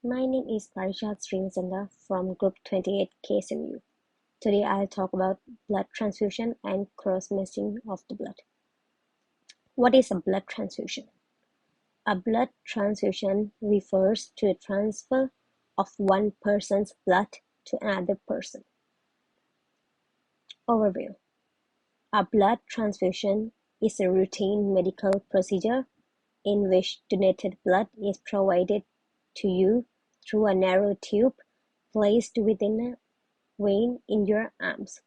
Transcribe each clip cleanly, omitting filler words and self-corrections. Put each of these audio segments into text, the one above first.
My name is Parichat G.28 from Group 28 KSMU. Today I'll talk about blood transfusion and cross-matching of the blood. What is a blood transfusion? A blood transfusion refers to the transfer of one person's blood to another person. Overview. A blood transfusion is a routine medical procedure in which donated blood is provided to you through a narrow tube placed within a vein in your arms.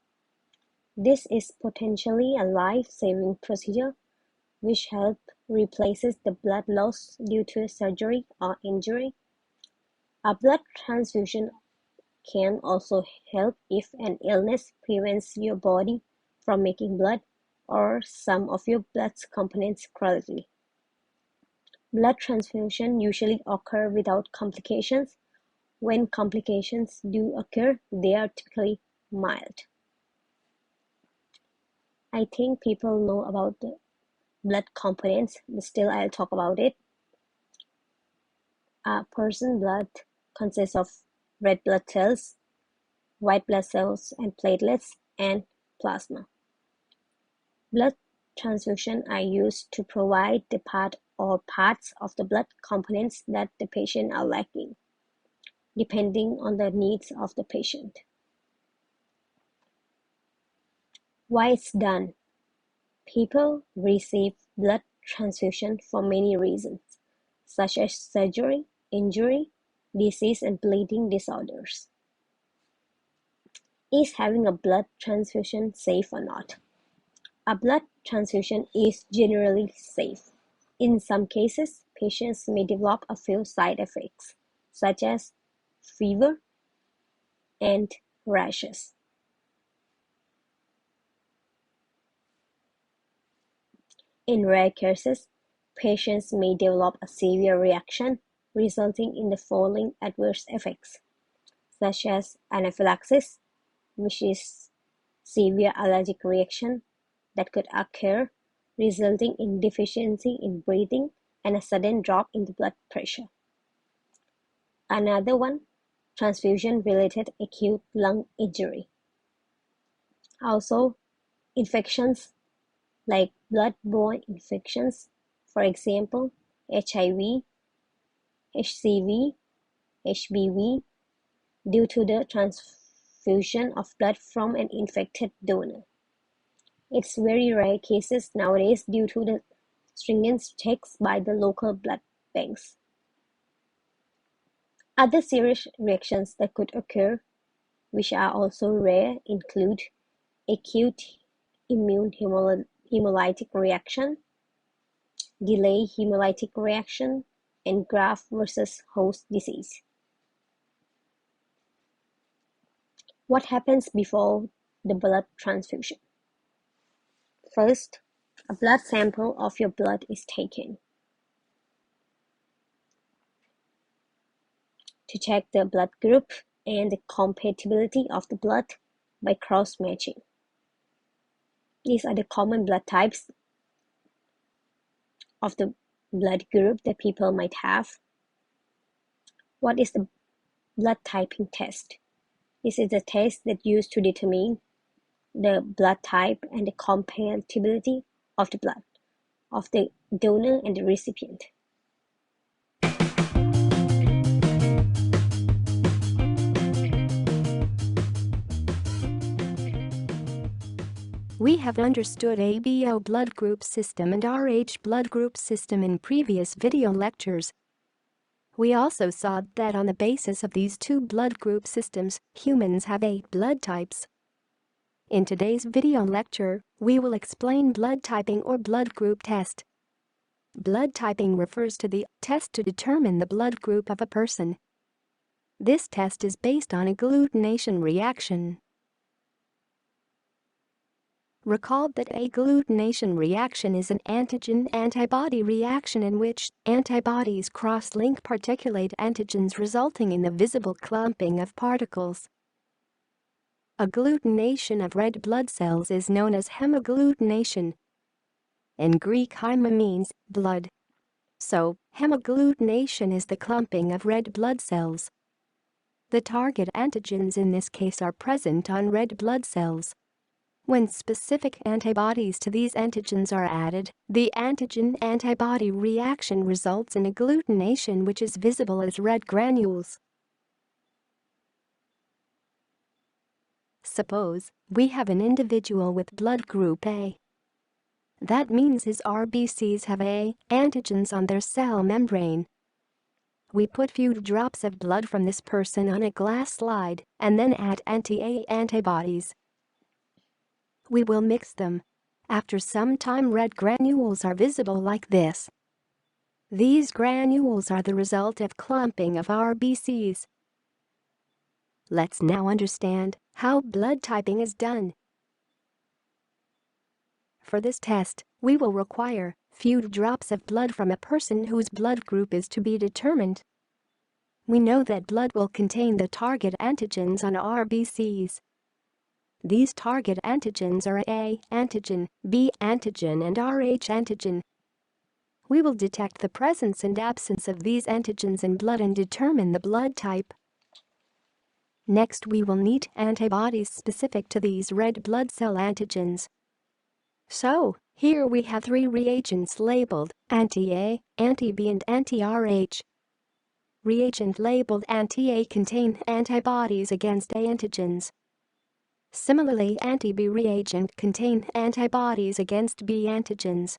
This is potentially a life-saving procedure which replaces the blood loss due to surgery or injury. A blood transfusion can also help if an illness prevents your body from making blood or some of your blood components correctly. Blood transfusion usually occur without complications. When complications do occur, they are typically mild. I think people know about the blood components, but still I'll talk about it. A person's blood consists of red blood cells, white blood cells and platelets, and plasma. Blood transfusions are used to provide the part or parts of the blood components that the patient are lacking, depending on the needs of the patient. Why it's done? People receive blood transfusion for many reasons, such as surgery, injury, disease, and bleeding disorders. Is having a blood transfusion safe or not? A blood transfusion is generally safe. In some cases, patients may develop a few side effects, such as fever and rashes. In rare cases, patients may develop a severe reaction, resulting in the following adverse effects, such as anaphylaxis, which is severe allergic reaction that could occur, resulting in deficiency in breathing and a sudden drop in the blood pressure. Another one, transfusion-related acute lung injury. Also, infections like blood-borne infections, for example, HIV, HCV, HBV, due to the transfusion of blood from an infected donor. It's very rare cases nowadays due to the stringent checks by the local blood banks. Other serious reactions that could occur, which are also rare, include acute immune hemolytic reaction, delayed hemolytic reaction, and graft versus host disease. What happens before the blood transfusion? First, a blood sample of your blood is taken to check the blood group and the compatibility of the blood by cross-matching. These are the common blood types of the blood group that people might have. What is the blood typing test? This is a test that's used to determine the blood type and the compatibility of the blood of the donor and the recipient. We have understood ABO blood group system and RH blood group system in previous video lectures. We also saw that on the basis of these two blood group systems, humans have 8 blood types. In today's video lecture, we will explain blood typing or blood group test. Blood typing refers to the test to determine the blood group of a person. This test is based on agglutination reaction. Recall that agglutination reaction is an antigen-antibody reaction in which antibodies cross-link particulate antigens resulting in the visible clumping of particles. Agglutination of red blood cells is known as hemagglutination. In Greek, haima means blood. So, hemagglutination is the clumping of red blood cells. The target antigens in this case are present on red blood cells. When specific antibodies to these antigens are added, the antigen-antibody reaction results in agglutination, which is visible as red granules. Suppose we have an individual with blood group A. That means his RBCs have A antigens on their cell membrane. We put few drops of blood from this person on a glass slide and then add anti-A antibodies. We will mix them. After some time, red granules are visible like this. These granules are the result of clumping of RBCs. Let's now understand how blood typing is done. For this test, we will require few drops of blood from a person whose blood group is to be determined. We know that blood will contain the target antigens on RBCs. These target antigens are A antigen, B antigen and Rh antigen. We will detect the presence and absence of these antigens in blood and determine the blood type. Next, we will need antibodies specific to these red blood cell antigens. So, here we have 3 reagents labeled anti-A, anti-B and anti-Rh. Reagent labeled anti-A contain antibodies against A antigens. Similarly, anti-B reagent contain antibodies against B antigens.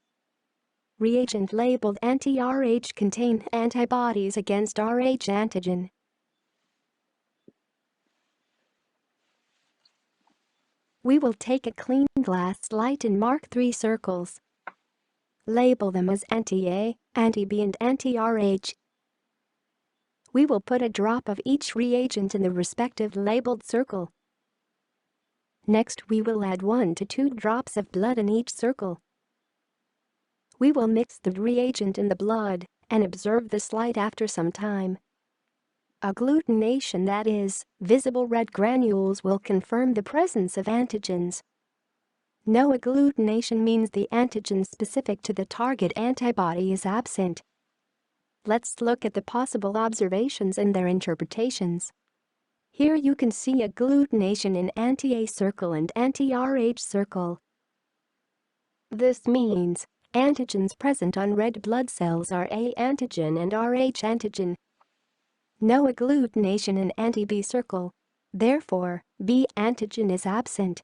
Reagent labeled anti-Rh contain antibodies against Rh antigen. We will take a clean glass slide and mark 3 circles. Label them as anti-A, anti-B and anti-Rh. We will put a drop of each reagent in the respective labeled circle. Next, we will add 1 to 2 drops of blood in each circle. We will mix the reagent in the blood and observe the slide after some time. Agglutination, that is, visible red granules, will confirm the presence of antigens. No agglutination means the antigen specific to the target antibody is absent. Let's look at the possible observations and their interpretations. Here you can see agglutination in anti-A circle and anti-Rh circle. This means antigens present on red blood cells are A antigen and Rh antigen. No agglutination in anti-B circle. Therefore, B antigen is absent.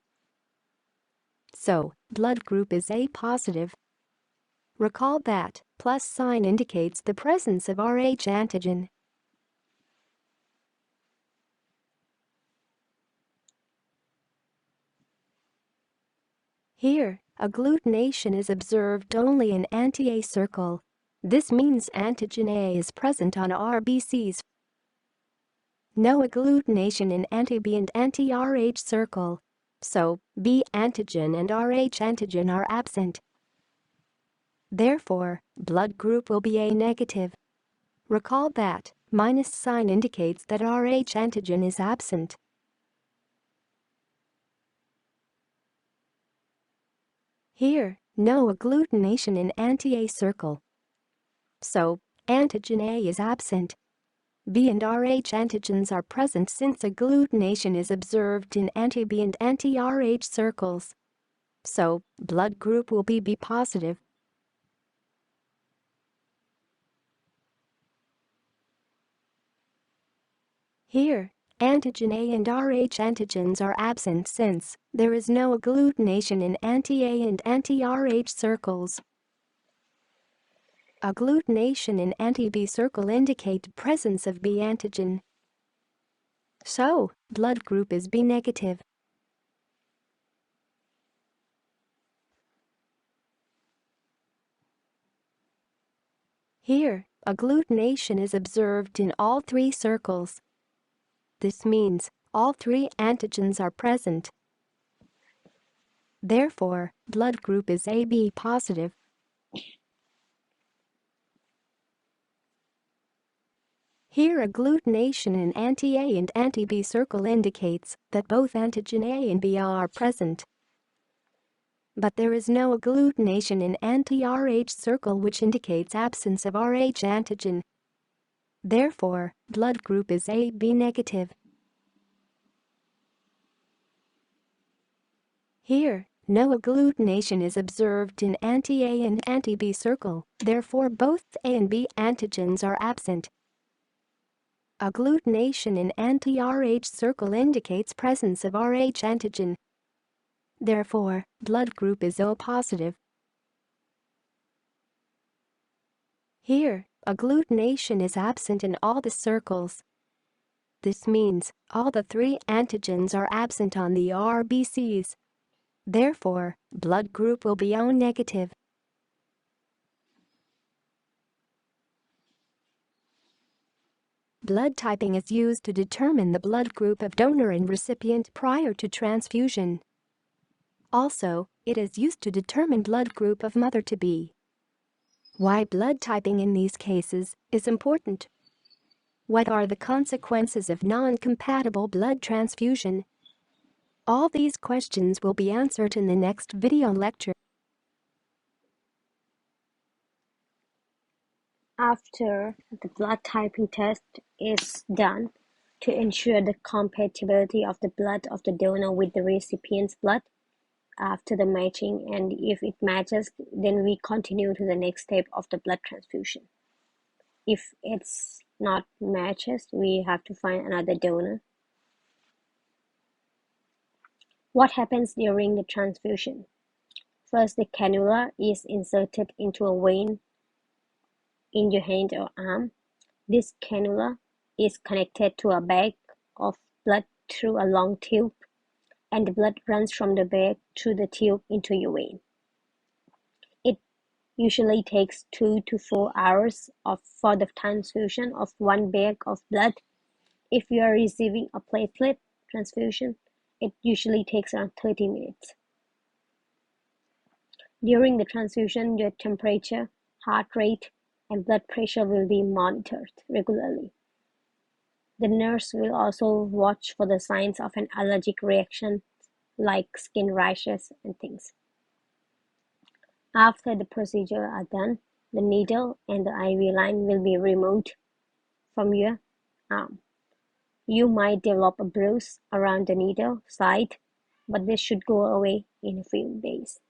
So, blood group is A positive. Recall that plus sign indicates the presence of Rh antigen. Here, agglutination is observed only in anti-A circle. This means antigen A is present on RBCs. No agglutination in anti-B and anti-Rh circle. So, B antigen and Rh antigen are absent. Therefore, blood group will be A negative. Recall that minus sign indicates that Rh antigen is absent. Here, no agglutination in anti-A circle. So, antigen A is absent. B and Rh antigens are present since agglutination is observed in anti-B and anti-Rh circles. So, blood group will be B positive. Here, antigen A and Rh antigens are absent since there is no agglutination in anti-A and anti-Rh circles. Agglutination in anti-B circle indicate presence of B antigen. So, blood group is B negative. Here, agglutination is observed in all 3 circles. This means all 3 antigens are present. Therefore, blood group is AB positive. Here, agglutination in anti-A and anti-B circle indicates that both antigen A and B are present. but there is no agglutination in anti-Rh circle, which indicates absence of Rh antigen. Therefore, blood group is AB negative. Here, no agglutination is observed in anti-A and anti-B circle, therefore both A and B antigens are absent. Agglutination in anti-Rh circle indicates presence of Rh antigen. Therefore, blood group is O positive. Here, agglutination is absent in all the circles. This means all the three antigens are absent on the RBCs. Therefore, blood group will be O negative. Blood typing is used to determine the blood group of donor and recipient prior to transfusion. Also, it is used to determine blood group of mother-to-be. Why blood typing in these cases is important? What are the consequences of non-compatible blood transfusion? All these questions will be answered in the next video lecture. After the blood typing test is done to ensure the compatibility of the blood of the donor with the recipient's blood after the matching, and if it matches, then we continue to the next step of the blood transfusion. If it's not matches, we have to find another donor. What happens during the transfusion? First, the cannula is inserted into a vein in your hand or arm. This cannula is connected to a bag of blood through a long tube, and the blood runs from the bag through the tube into your vein. It usually takes 2 to 4 hours for the transfusion of one bag of blood. If you are receiving a platelet transfusion, it usually takes around 30 minutes. During the transfusion, your temperature, heart rate, and blood pressure will be monitored regularly. The nurse will also watch for the signs of an allergic reaction like skin rashes and things. After the procedure are done, the needle and the IV line will be removed from your arm. You might develop a bruise around the needle site, but this should go away in a few days.